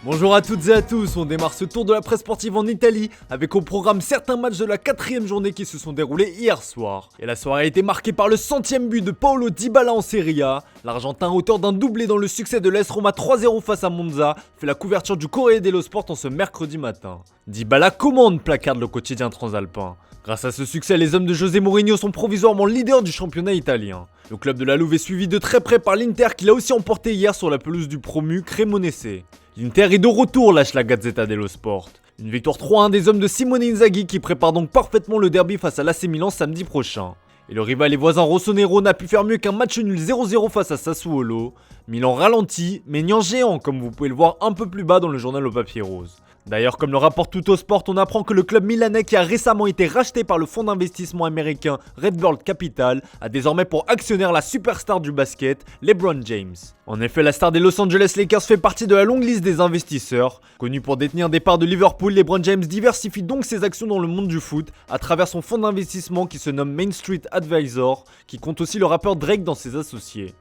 Bonjour à toutes et à tous, on démarre ce tour de la presse sportive en Italie avec au programme certains matchs de la 4ème journée qui se sont déroulés hier soir. Et la soirée a été marquée par le 100ème but de Paulo Dybala en Serie A. L'Argentin, auteur d'un doublé dans le succès de l'AS Roma 3-0 face à Monza, fait la couverture du Corriere dello Sport en ce mercredi matin. Dybala commande, placarde le quotidien transalpin. Grâce à ce succès, les hommes de José Mourinho sont provisoirement leaders du championnat italien. Le club de la Louve est suivi de très près par l'Inter qui l'a aussi emporté hier sur la pelouse du promu Cremonese. L'Inter est de retour, lâche la Gazzetta dello Sport. Une victoire 3-1 des hommes de Simone Inzaghi qui prépare donc parfaitement le derby face à l'AC Milan samedi prochain. Et le rival et voisin Rossonero n'a pu faire mieux qu'un match nul 0-0 face à Sassuolo. Milan ralentit, mais niant géant comme vous pouvez le voir un peu plus bas dans le journal au papier rose. D'ailleurs, comme le rapporte Tuttosport, on apprend que le club milanais qui a récemment été racheté par le fonds d'investissement américain Red World Capital a désormais pour actionnaire la superstar du basket, LeBron James. En effet, la star des Los Angeles Lakers fait partie de la longue liste des investisseurs. Connu pour détenir des parts de Liverpool, LeBron James diversifie donc ses actions dans le monde du foot à travers son fonds d'investissement qui se nomme Main Street Advisor, qui compte aussi le rappeur Drake dans ses associés.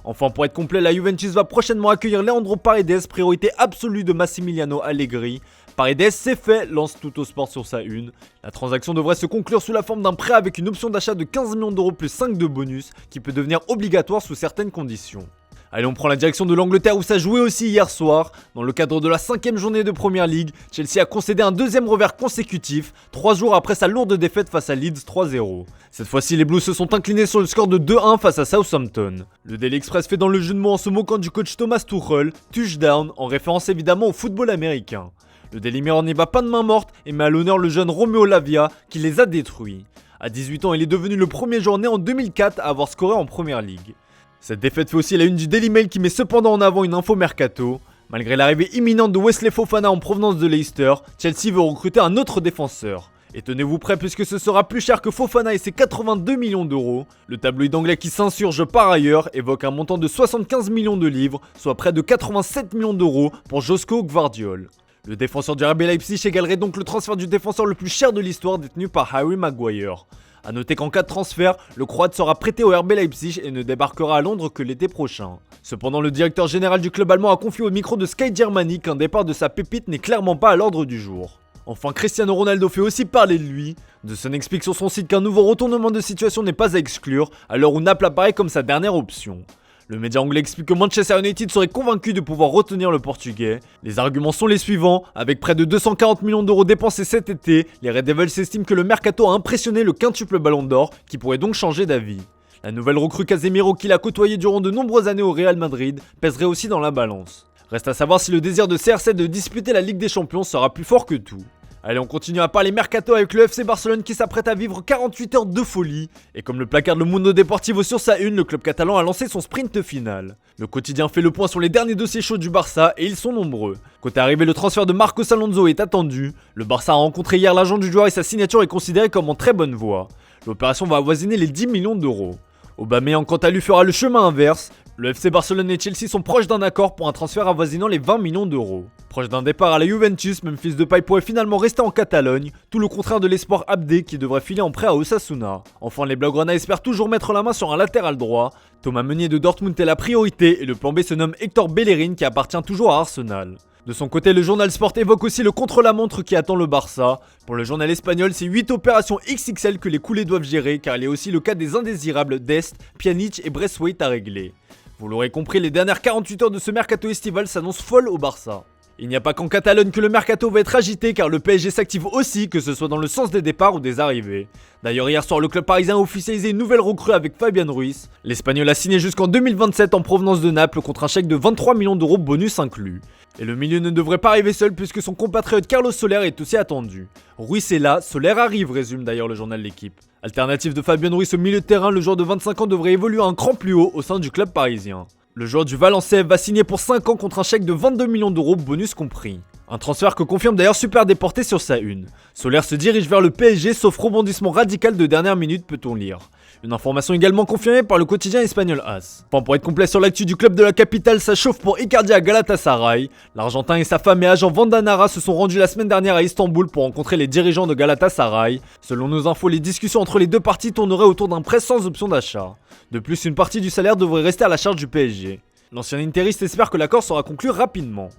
Enfin, pour être complet, la Juventus va prochainement accueillir Leandro Paredes, priorité absolue de Massimiliano Allegri. Paredes, c'est fait, lance Tuttosport sur sa une. La transaction devrait se conclure sous la forme d'un prêt avec une option d'achat de 15 millions d'euros plus 5 de bonus, qui peut devenir obligatoire sous certaines conditions. Allez, on prend la direction de l'Angleterre où ça jouait aussi hier soir. Dans le cadre de la 5ème journée de Premier League, Chelsea a concédé un deuxième revers consécutif, 3 jours après sa lourde défaite face à Leeds 3-0. Cette fois-ci, les Blues se sont inclinés sur le score de 2-1 face à Southampton. Le Daily Express fait dans le jeu de mots en se moquant du coach Thomas Tuchel, touchdown, en référence évidemment au football américain. Le Daily Mirror n'y va pas de main morte et met à l'honneur le jeune Romeo Lavia qui les a détruits. À 18 ans, il est devenu le premier joueur né en 2004 à avoir scoré en Premier League. Cette défaite fait aussi la une du Daily Mail qui met cependant en avant une info mercato. Malgré l'arrivée imminente de Wesley Fofana en provenance de Leicester, Chelsea veut recruter un autre défenseur. Et tenez-vous prêts puisque ce sera plus cher que Fofana et ses 82 millions d'euros. Le tabloïd anglais qui s'insurge par ailleurs évoque un montant de 75 millions de livres, soit près de 87 millions d'euros pour Josko Gvardiol. Le défenseur du RB Leipzig égalerait donc le transfert du défenseur le plus cher de l'histoire détenu par Harry Maguire. A noter qu'en cas de transfert, le Croate sera prêté au RB Leipzig et ne débarquera à Londres que l'été prochain. Cependant, le directeur général du club allemand a confié au micro de Sky Germany qu'un départ de sa pépite n'est clairement pas à l'ordre du jour. Enfin, Cristiano Ronaldo fait aussi parler de lui. The Sun explique sur son site qu'un nouveau retournement de situation n'est pas à exclure, à l'heure où Naples apparaît comme sa dernière option. Le média anglais explique que Manchester United serait convaincu de pouvoir retenir le Portugais. Les arguments sont les suivants. Avec près de 240 millions d'euros dépensés cet été, les Red Devils estiment que le mercato a impressionné le quintuple ballon d'or, qui pourrait donc changer d'avis. La nouvelle recrue Casemiro, qu'il a côtoyé durant de nombreuses années au Real Madrid, pèserait aussi dans la balance. Reste à savoir si le désir de CR7 de disputer la Ligue des Champions sera plus fort que tout. Allez, on continue à parler mercato avec le FC Barcelone qui s'apprête à vivre 48 heures de folie. Et comme le placard Le Mundo Deportivo sur sa une, le club catalan a lancé son sprint final. Le quotidien fait le point sur les derniers dossiers chauds du Barça et ils sont nombreux. Côté arrivé, le transfert de Marcos Alonso est attendu. Le Barça a rencontré hier l'agent du joueur et sa signature est considérée comme en très bonne voie. L'opération va avoisiner les 10 millions d'euros. Aubameyang quant à lui fera le chemin inverse. Le FC Barcelone et Chelsea sont proches d'un accord pour un transfert avoisinant les 20 millions d'euros. Proche d'un départ à la Juventus, Memphis Depay pourrait finalement rester en Catalogne, tout le contraire de l'espoir Abdé qui devrait filer en prêt à Osasuna. Enfin, les Blaugrana espèrent toujours mettre la main sur un latéral droit. Thomas Meunier de Dortmund est la priorité et le plan B se nomme Hector Bellerin qui appartient toujours à Arsenal. De son côté, le journal Sport évoque aussi le contre-la-montre qui attend le Barça. Pour le journal espagnol, c'est 8 opérations XXL que les coulés doivent gérer car il y a aussi le cas des indésirables Dest, Pjanic et Braithwaite à régler. Vous l'aurez compris, les dernières 48 heures de ce mercato estival s'annoncent folles au Barça. Il n'y a pas qu'en Catalogne que le mercato va être agité car le PSG s'active aussi, que ce soit dans le sens des départs ou des arrivées. D'ailleurs, hier soir, le club parisien a officialisé une nouvelle recrue avec Fabian Ruiz. L'Espagnol a signé jusqu'en 2027 en provenance de Naples contre un chèque de 23 millions d'euros bonus inclus. Et le milieu ne devrait pas arriver seul puisque son compatriote Carlos Soler est aussi attendu. Ruiz est là, Soler arrive, résume d'ailleurs le journal L'Équipe. Alternative de Fabian Ruiz au milieu de terrain, le joueur de 25 ans devrait évoluer un cran plus haut au sein du club parisien. Le joueur du Valenciennes va signer pour 5 ans contre un chèque de 22 millions d'euros, bonus compris. Un transfert que confirme d'ailleurs Super Déporté sur sa une. Soler se dirige vers le PSG sauf rebondissement radical de dernière minute peut-on lire. Une information également confirmée par le quotidien espagnol AS. Enfin, pour être complet sur l'actu du club de la capitale, ça chauffe pour Icardi à Galatasaray. L'Argentin et sa femme et agent Vandanara se sont rendus la semaine dernière à Istanbul pour rencontrer les dirigeants de Galatasaray. Selon nos infos, les discussions entre les deux parties tourneraient autour d'un prêt sans option d'achat. De plus, une partie du salaire devrait rester à la charge du PSG. L'ancien interiste espère que l'accord sera conclu rapidement.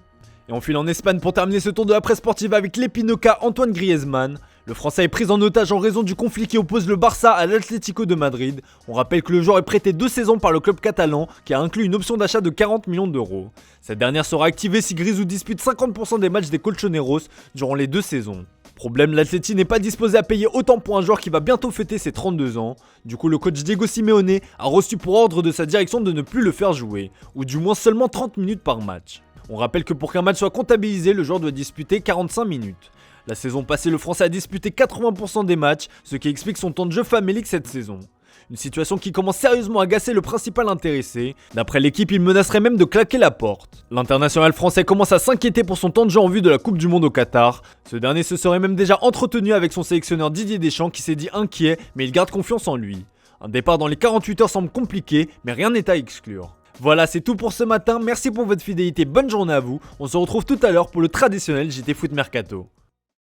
Et on file en Espagne pour terminer ce tour de la presse sportive avec l'Épinoca Antoine Griezmann. Le Français est pris en otage en raison du conflit qui oppose le Barça à l'Atlético de Madrid. On rappelle que le joueur est prêté 2 saisons par le club catalan qui a inclus une option d'achat de 40 millions d'euros. Cette dernière sera activée si Grisou dispute 50% des matchs des Colchoneros durant les 2 saisons. Problème, l'Atleti n'est pas disposé à payer autant pour un joueur qui va bientôt fêter ses 32 ans. Du coup, le coach Diego Simeone a reçu pour ordre de sa direction de ne plus le faire jouer, ou du moins seulement 30 minutes par match. On rappelle que pour qu'un match soit comptabilisé, le joueur doit disputer 45 minutes. La saison passée, le Français a disputé 80% des matchs, ce qui explique son temps de jeu famélique cette saison. Une situation qui commence sérieusement à agacer le principal intéressé. D'après l'équipe, il menacerait même de claquer la porte. L'international français commence à s'inquiéter pour son temps de jeu en vue de la Coupe du Monde au Qatar. Ce dernier se serait même déjà entretenu avec son sélectionneur Didier Deschamps qui s'est dit inquiet, mais il garde confiance en lui. Un départ dans les 48 heures semble compliqué, mais rien n'est à exclure. Voilà, c'est tout pour ce matin. Merci pour votre fidélité, bonne journée à vous. On se retrouve tout à l'heure pour le traditionnel JT Foot Mercato.